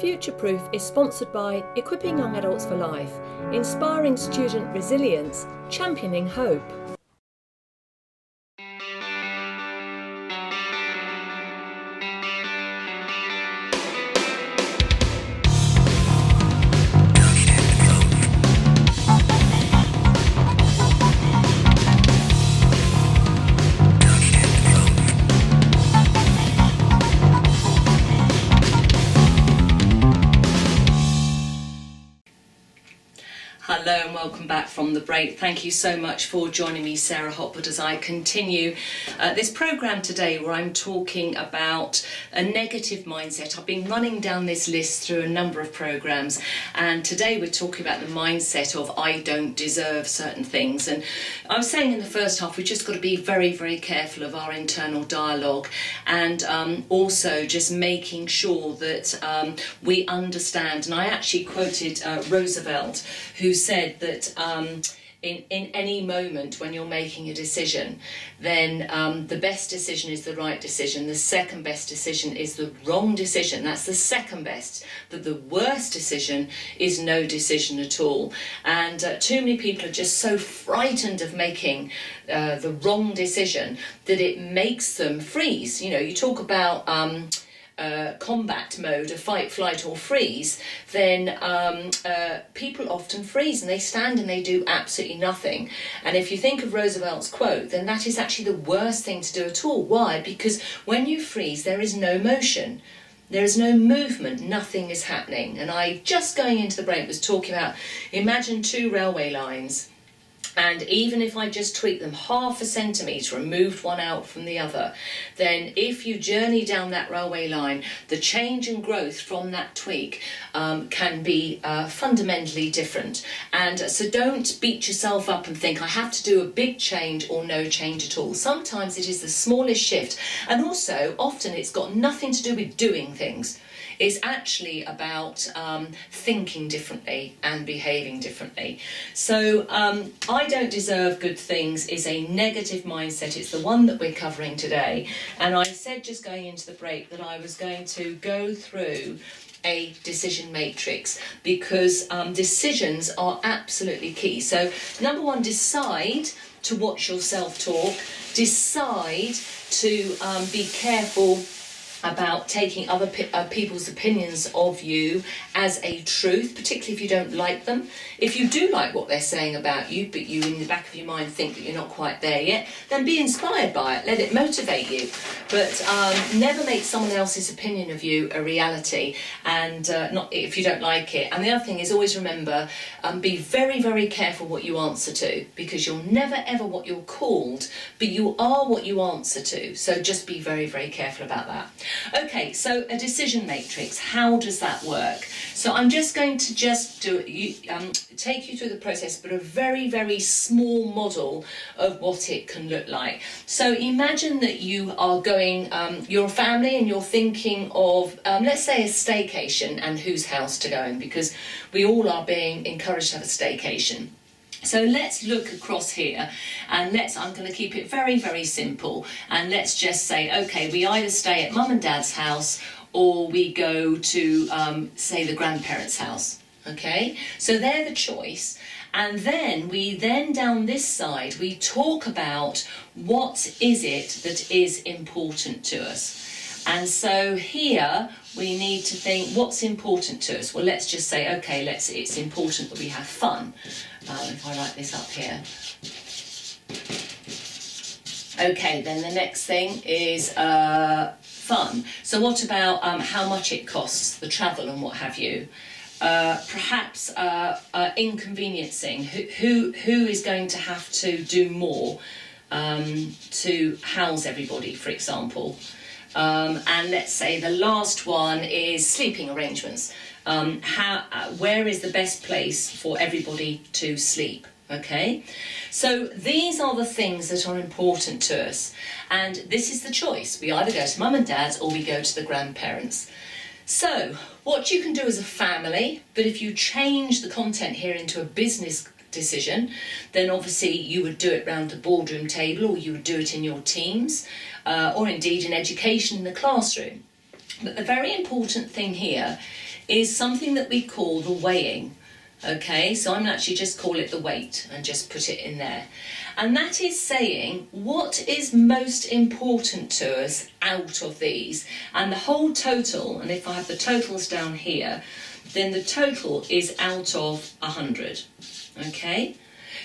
Future-Proof is sponsored by Equipping Young Adults for Life, inspiring student resilience, championing hope. Hello and welcome back from the break. Thank you so much for joining me, Sarah Hopwood, as I continue this programme today where I'm talking about a negative mindset. I've been running down this list through a number of programmes, and today we're talking about the mindset of I don't deserve certain things. And I was saying in the first half, we've just got to be very, very careful of our internal dialogue, and also just making sure that we understand. And I actually quoted Roosevelt, who said that in any moment when you're making a decision, then the best decision is the right decision, the second best decision is the wrong decision, that's the second best, that the worst decision is no decision at all. And too many people are just so frightened of making the wrong decision that it makes them freeze. You know, you talk about combat mode, a fight, flight or freeze, then people often freeze and they stand and they do absolutely nothing. And if you think of Roosevelt's quote, then that is actually the worst thing to do at all. Why? Because when you freeze, there is no motion. There is no movement, nothing is happening. And I, just going into the break, was talking about, imagine two railway lines. And even if I just tweak them half a centimetre and moved one out from the other, then if you journey down that railway line, the change and growth from that tweak can be fundamentally different. And so don't beat yourself up and think I have to do a big change or no change at all. Sometimes it is the smallest shift, and also often it's got nothing to do with doing things. It's actually about thinking differently and behaving differently. So I don't deserve good things is a negative mindset. It's the one that we're covering today. And I said just going into the break that I was going to go through a decision matrix, because decisions are absolutely key. So number one, decide to watch your self-talk. Decide to be careful about taking other people's opinions of you as a truth, particularly if you don't like them. If you do like what they're saying about you, but you in the back of your mind think that you're not quite there yet, then be inspired by it, let it motivate you. But never make someone else's opinion of you a reality, and not if you don't like it. And the other thing is, always remember, be very, very careful what you answer to, because you're never ever what you're called, but you are what you answer to. So just be very, very careful about that. Okay, so a decision matrix, how does that work? So I'm just going to take you through the process, but a very, very small model of what it can look like. So imagine that you are going, you're a family and you're thinking of, let's say, a staycation and whose house to go in, because we all are being encouraged to have a staycation. So let's look across here, and I'm going to keep it very, very simple, and let's just say, okay, we either stay at mum and dad's house or we go to, say, the grandparents' house, okay? So they're the choice. And then down this side, we talk about what is it that is important to us. And so here we need to think, what's important to us? Well, let's just say, okay, it's important that we have fun. If I write this up here. Okay, then the next thing is fun. So what about how much it costs, the travel and what have you? Perhaps inconveniencing. Who is going to have to do more to house everybody, for example? And let's say the last one is sleeping arrangements. Where is the best place for everybody to sleep? Okay, so these are the things that are important to us, and this is the choice. We either go to mum and dad's or we go to the grandparents. So what you can do as a family, but if you change the content here into a business decision, then obviously you would do it round the boardroom table, or you would do it in your teams, or indeed in education in the classroom. But the very important thing here is something that we call the weighing. Okay, so I'm actually just call it the weight and just put it in there. And that is saying what is most important to us out of these. And the whole total, and if I have the totals down here, then the total is out of 100. Okay,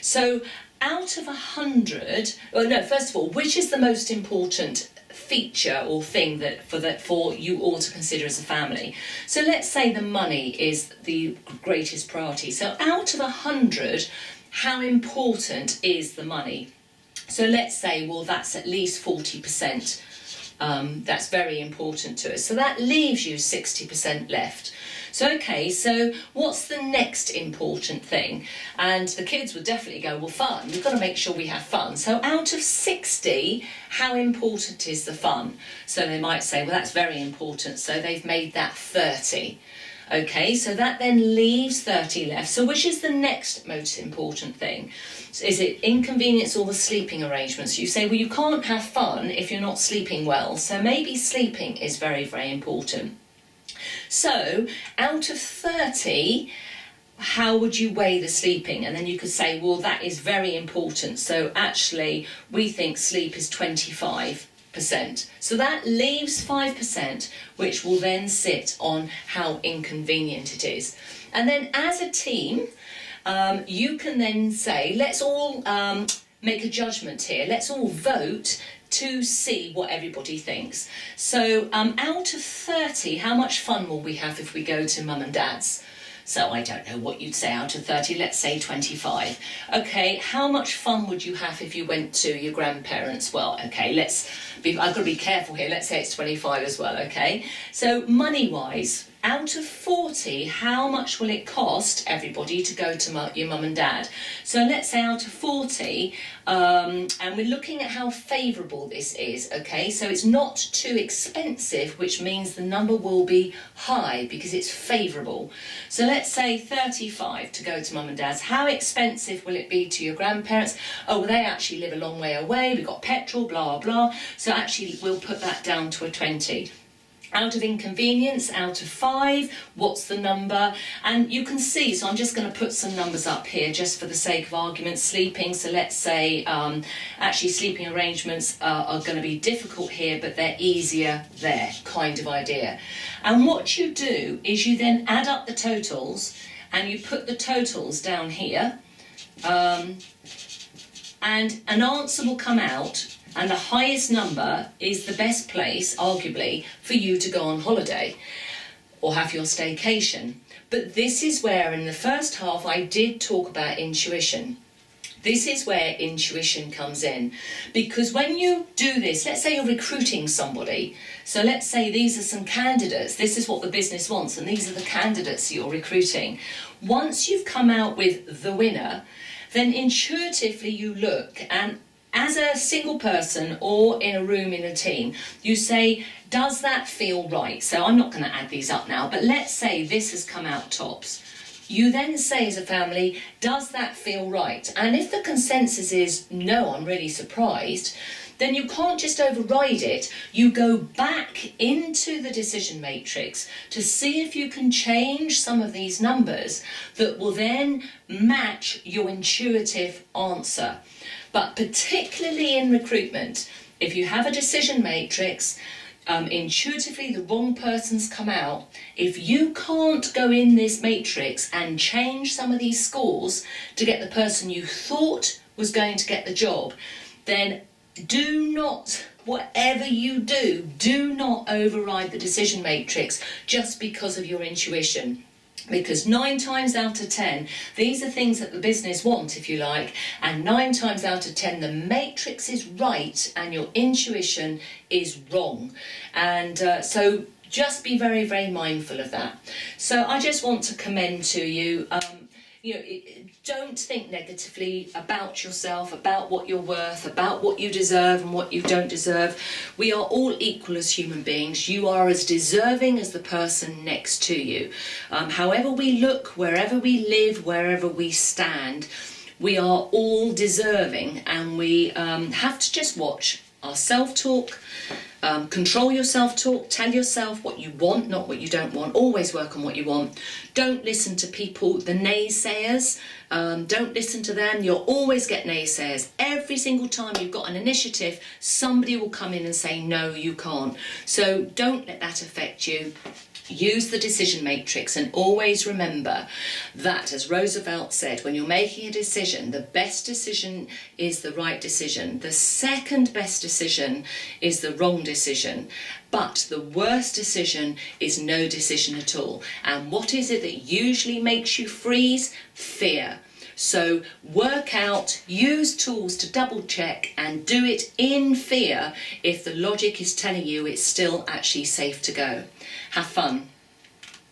so out of 100, well, no, first of all, which is the most important feature or thing that for you all to consider as a family? So let's say the money is the greatest priority. So out of 100, how important is the money? So let's say, well, that's at least 40%. That's very important to us. So that leaves you 60% left. So, okay, so what's the next important thing? And the kids would definitely go, well, fun. We've got to make sure we have fun. So out of 60, how important is the fun? So they might say, well, that's very important. So they've made that 30. Okay, so that then leaves 30 left. So which is the next most important thing? Is it inconvenience or the sleeping arrangements? You say, well, you can't have fun if you're not sleeping well. So maybe sleeping is very, very important. So out of 30, how would you weigh the sleeping? And then you could say, well, that is very important. So actually, we think sleep is 25%. So that leaves 5%, which will then sit on how inconvenient it is. And then as a team, you can then say, let's all make a judgment here. Let's all vote to see what everybody thinks. So out of 30, how much fun will we have if we go to mum and dad's? So I don't know what you'd say out of 30, let's say 25. Okay, how much fun would you have if you went to your grandparents? Well, okay, I've got to be careful here, let's say it's 25 as well, okay? So money-wise, out of 40, how much will it cost everybody to go to your mum and dad? So let's say out of 40, and we're looking at how favourable this is, okay? So it's not too expensive, which means the number will be high because it's favourable. So let's say 35 to go to mum and dad's. How expensive will it be to your grandparents? Oh, well, they actually live a long way away. We've got petrol, blah, blah. So actually, we'll put that down to a 20. Out of inconvenience, out of 5, what's the number? And you can see, so I'm just going to put some numbers up here just for the sake of argument. Sleeping, so let's say actually sleeping arrangements are going to be difficult here, but they're easier there, kind of idea. And what you do is you then add up the totals and you put the totals down here, and an answer will come out. And the highest number is the best place, arguably, for you to go on holiday or have your staycation. But this is where, in the first half, I did talk about intuition. This is where intuition comes in. Because when you do this, let's say you're recruiting somebody. So let's say these are some candidates. This is what the business wants, and these are the candidates you're recruiting. Once you've come out with the winner, then intuitively you look, and as a single person or in a room in a team, you say, does that feel right? So I'm not going to add these up now, but let's say this has come out tops. You then say as a family, does that feel right? And if the consensus is, no, I'm really surprised, then you can't just override it. You go back into the decision matrix to see if you can change some of these numbers that will then match your intuitive answer. But particularly in recruitment, if you have a decision matrix, intuitively the wrong person's come out, if you can't go in this matrix and change some of these scores to get the person you thought was going to get the job, then do not, whatever you do not override the decision matrix just because of your intuition. Because 9 times out of 10, these are things that the business want, if you like, and 9 times out of 10, the matrix is right and your intuition is wrong. And so just be very, very mindful of that. So I just want to commend to you, don't think negatively about yourself, about what you're worth, about what you deserve and what you don't deserve. We are all equal as human beings. You are as deserving as the person next to you. However we look, wherever we live, wherever we stand, we are all deserving, and we have to just watch our self-talk, Control your self-talk, tell yourself what you want, not what you don't want. Always work on what you want. Don't listen to people, the naysayers. Don't listen to them. You'll always get naysayers. Every single time you've got an initiative, somebody will come in and say, no, you can't. So don't let that affect you. Use the decision matrix and always remember that, as Roosevelt said, when you're making a decision, the best decision is the right decision. The second best decision is the wrong decision. But the worst decision is no decision at all. And what is it that usually makes you freeze? Fear. So work out, use tools to double check and do it in fear if the logic is telling you it's still actually safe to go. Have fun.